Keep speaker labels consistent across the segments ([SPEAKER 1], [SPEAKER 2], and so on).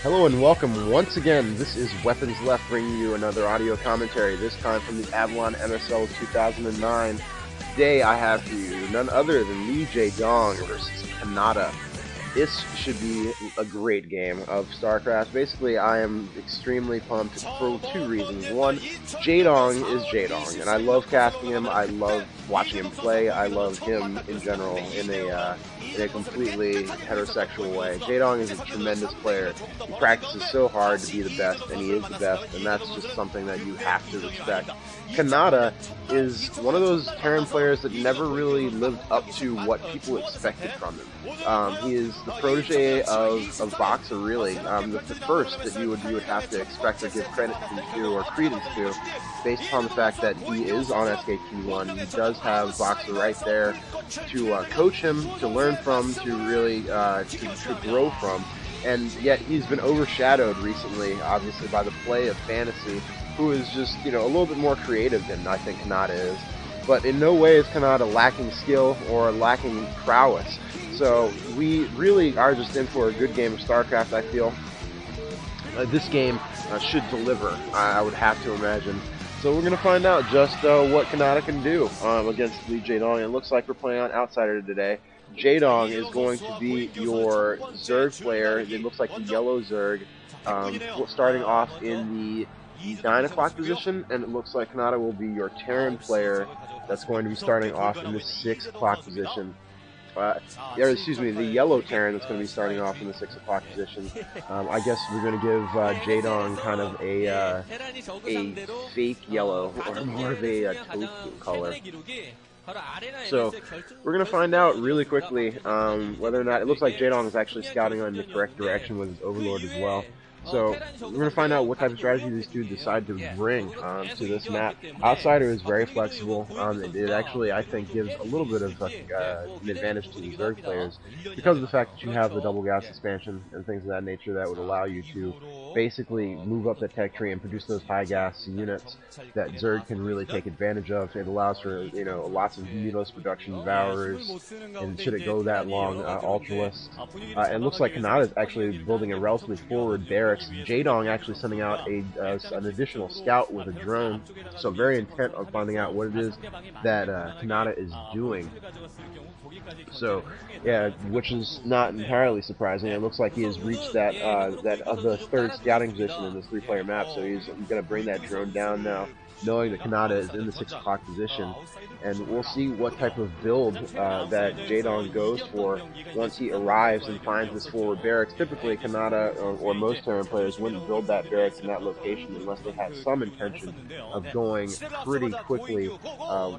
[SPEAKER 1] Hello and welcome once again. This is Weapons Left bringing you another audio commentary, this time from the Avalon MSL 2009. Today I have for you none other than Jaedong versus Canata. This should be a great game of StarCraft. Basically, I am extremely pumped for two reasons. One, Jaedong is Jaedong, and I love casting him. I love watching him play. I love him in general in a completely heterosexual way. Jaedong is a tremendous player. He practices so hard to be the best, and he is the best, and that's just something that you have to respect. Canata is one of those Terran players that never really lived up to what people expected from him. He is the protege of Boxer, really. The first that you would have to expect or give credit to or credence to, based upon the fact that he is on SKT1. He does have Boxer right there to coach him, to learn from, to really to grow from. And yet he's been overshadowed recently, obviously, by the play of Fantasy, who is just, a little bit more creative than I think Canata is. But in no way is Canata lacking skill or lacking prowess. So we really are just in for a good game of StarCraft, I feel. This game should deliver, I would have to imagine. So we're going to find out just what Canata can do against Jaedong. It looks like we're playing on Outsider today. Jaedong is going to be your Zerg player. It looks like the yellow Zerg, starting off in the 9 o'clock position, and it looks like Canata will be your Terran player that's going to be starting off in the 6 o'clock position. The yellow Terran that's going to be starting off in the 6 o'clock position. I guess we're going to give Jaedong kind of a fake yellow, or more of a tofu color. So we're going to find out really quickly whether or not, it looks like Jaedong is actually scouting in the correct direction with his Overlord as well. So we're going to find out what type of strategy these two decide to bring to this map. Outsider is very flexible. It actually, I think, gives a little bit of an advantage to the Zerg players because of the fact that you have the double gas expansion and things of that nature that would allow you to basically move up the tech tree and produce those high gas units that Zerg can really take advantage of. It allows for lots of Mutos production, Devourers, and should it go that long, Ultralists. It looks like Canata is actually building a relatively forward barracks. Jaedong actually sending out an additional scout with a drone, so very intent on finding out what it is that Canata is doing. So, yeah, which is not entirely surprising. It looks like he has reached that the third scouting position in this 3-player map, so he's going to bring that drone down now, knowing that Canata is in the 6 o'clock position. And we'll see what type of build that Jaedong goes for once he arrives and finds this forward barracks. Typically, Canata or most Terran players wouldn't build that barracks in that location unless they had some intention of going pretty quickly, or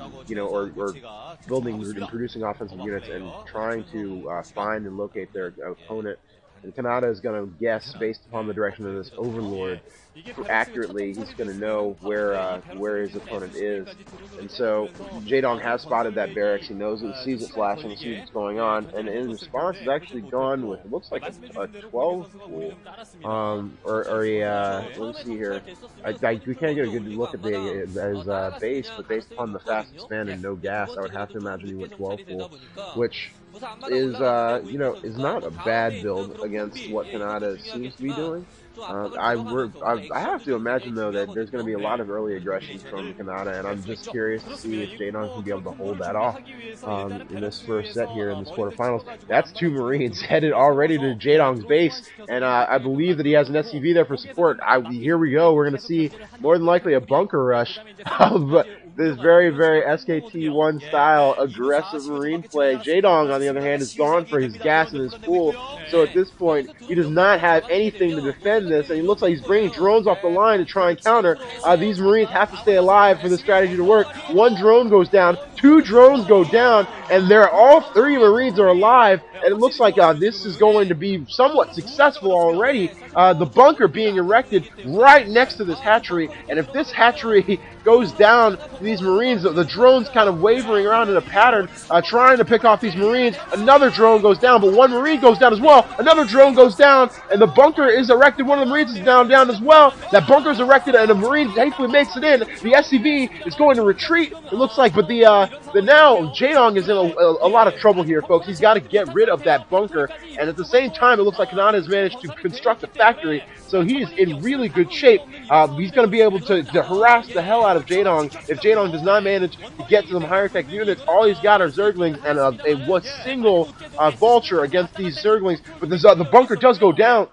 [SPEAKER 1] building and producing offensive units and trying to find and locate their opponent. And Canata is going to guess, based upon the direction of this Overlord, accurately. He's going to know where his opponent is. And so Jaedong has spotted that barracks. He knows it, sees it flashing, he sees what's going on, and in response has actually gone with, it looks like a 12 pool, let's see here. We can't get a good look at his base, but based upon the fast expand and no gas, I would have to imagine he went 12 pool, which is is not a bad build against what Canata seems to be doing. I have to imagine, though, that there's going to be a lot of early aggression from Canata, and I'm just curious to see if Jaedong can be able to hold that off in this first set here in this quarterfinals. That's 2 Marines headed already to Jaedong's base, and I believe that he has an SCV there for support. Here we go. We're going to see more than likely a bunker rush of this very, very SKT1 style aggressive Marine play. Jaedong, on the other hand, is gone for his gas and his pool, so at this point he does not have anything to defend this, and he looks like he's bringing drones off the line to try and counter. These Marines have to stay alive for the strategy to work. 1 drone goes down, 2 drones go down, and all 3 Marines are alive, and it looks like this is going to be somewhat successful already. The bunker being erected right next to this hatchery, and if this hatchery goes down to these Marines. The drone's kind of wavering around in a pattern, trying to pick off these Marines. Another drone goes down, but one Marine goes down as well. Another drone goes down, and the bunker is erected. One of the Marines is down as well. That bunker is erected, and the Marine thankfully makes it in. The SCV is going to retreat, it looks like, but the now Jaedong is in a lot of trouble here, folks. He's got to get rid of that bunker, and at the same time, it looks like Canata has managed to construct a factory, so he is in really good shape. He's going to be able to harass the hell out of Jaedong. If Jaedong does not manage to get to some higher tech units, all he's got are Zerglings and a single Vulture against these Zerglings, but the bunker does go down.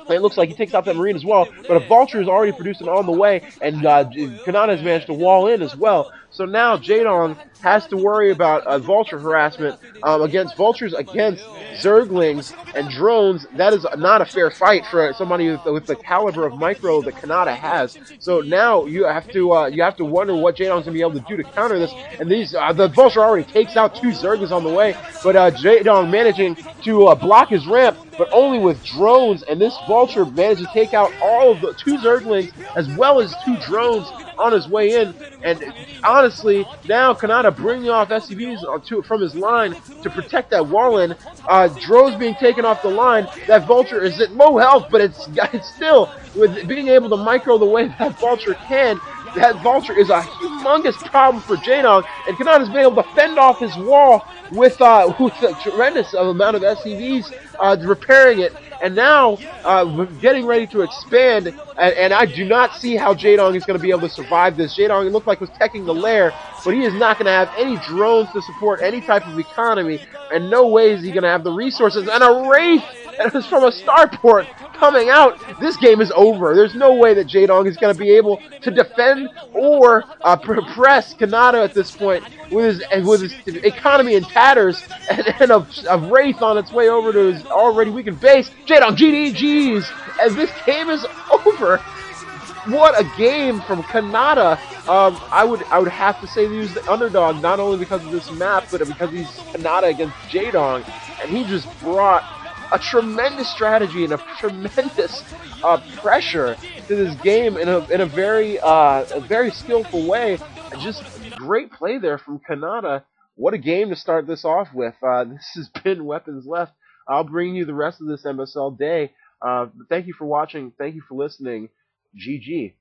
[SPEAKER 1] It looks like he takes out that Marine as well, but a Vulture is already producing on the way, and Canata has managed to wall in as well. So now Jaedong has to worry about Vulture harassment against Vultures, against Zerglings and drones. That is not a fair fight for somebody with the caliber of micro that Canata has. So now you have to wonder what Jaedong's gonna be able to do to counter this. And the Vulture already takes out 2 Zerglings on the way, but Jaedong managing to block his ramp, but only with drones. And this Vulture managed to take out all of the 2 Zerglings as well as 2 drones on his way in. And honestly, now Canata bringing off SCVs from his line to protect that wall in. Drones being taken off the line. That Vulture is at low health, but it's still, with being able to micro the way that Vulture can, that Vulture is a humongous problem for Jaedong, and Canata's been able to fend off his wall with a tremendous amount of SCVs repairing it. And now we're getting ready to expand, and I do not see how Jaedong is going to be able to survive this. Jaedong, it looked like, was teching the lair, but he is not going to have any drones to support any type of economy, and no way is he going to have the resources. And a Wraith that is from a starport coming out. This game is over. There's no way that Jaedong is going to be able to defend or press Canata at this point with his economy in tatters and a Wraith on its way over to his already weakened base. Jaedong, GG's, as this game is over. What a game from Canata. I would have to say he was the underdog, not only because of this map, but because he's Canata against Jaedong, and he just brought a tremendous strategy and a tremendous pressure to this game in a very skillful way. Just great play there from Canata. What a game to start this off with. This has been Weapons Left. I'll bring you the rest of this MSL day. Thank you for watching. Thank you for listening. GG.